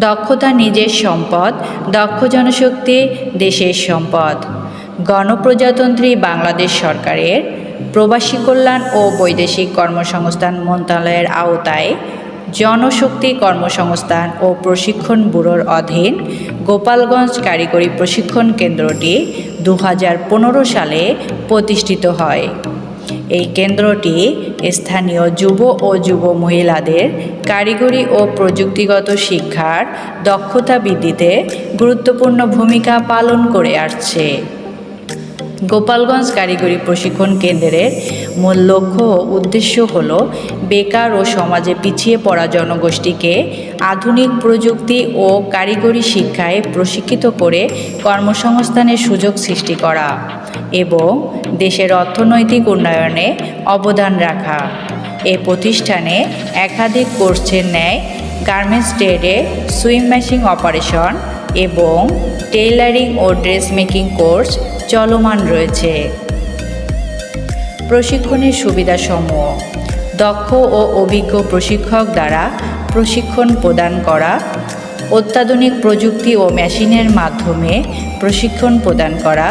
দক্ষতা নিজের সম্পদ, দক্ষ জনশক্তি দেশের সম্পদ। গণপ্রজাতন্ত্রী বাংলাদেশ সরকারের প্রবাসী কল্যাণ ও বৈদেশিক কর্মসংস্থান মন্ত্রণালয়ের আওতায় জনশক্তি কর্মসংস্থান ও প্রশিক্ষণ ব্যুরোর অধীন গোপালগঞ্জ কারিগরি প্রশিক্ষণ কেন্দ্রটি 2015 সালে প্রতিষ্ঠিত হয়। এই কেন্দ্রটি স্থানীয় যুব ও যুব মহিলাদের কারিগরি ও প্রযুক্তিগত শিক্ষার দক্ষতা বৃদ্ধিতে গুরুত্বপূর্ণ ভূমিকা পালন করে আসছে। গোপালগঞ্জ কারিগরি প্রশিক্ষণ কেন্দ্রের মূল লক্ষ্য ও উদ্দেশ্য হল বেকার ও সমাজে পিছিয়ে পড়া জনগোষ্ঠীকে আধুনিক প্রযুক্তি ও কারিগরি শিক্ষায় প্রশিক্ষিত করে কর্মসংস্থানের সুযোগ সৃষ্টি করা এবং দেশের অর্থনৈতিক উন্নয়নে অবদান রাখা। এ প্রতিষ্ঠানে একাধিক কোর্সের ন্যায় গার্মেন্টস ট্রেডে সুইং মেশিন অপারেশন এবং টেইলারিং ও ড্রেস মেকিং কোর্স চলমান রয়েছে। প্রশিক্ষণের সুবিধাসমূহ: দক্ষ ও অভিজ্ঞ প্রশিক্ষক দ্বারা প্রশিক্ষণ প্রদান করা, অত্যাধুনিক প্রযুক্তি ও মেশিনের মাধ্যমে প্রশিক্ষণ প্রদান করা,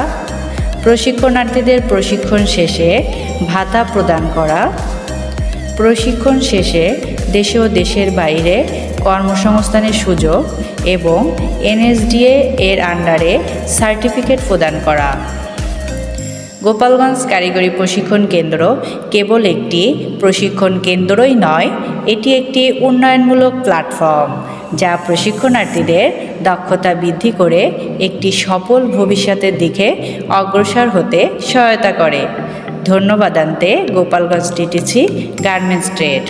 প্রশিক্ষণার্থীদের প্রশিক্ষণ শেষে ভাতা প্রদান করা, প্রশিক্ষণ শেষে দেশে ও দেশের বাইরে কর্মসংস্থানের সুযোগ এবং এনএসডিএ এর আন্ডারে সার্টিফিকেট প্রদান করা। গোপালগঞ্জ কারিগরি প্রশিক্ষণ কেন্দ্র কেবল একটি প্রশিক্ষণ কেন্দ্রই নয়, এটি একটি উন্নয়নমূলক প্ল্যাটফর্ম যা প্রশিক্ষণার্থীদের দক্ষতা বৃদ্ধি করে একটি সফল ভবিষ্যতের দিকে অগ্রসর হতে সহায়তা করে। ধন্যবাদ আনতে গোপালগঞ্জ টিটিসি গার্মেন্টস ট্রেড।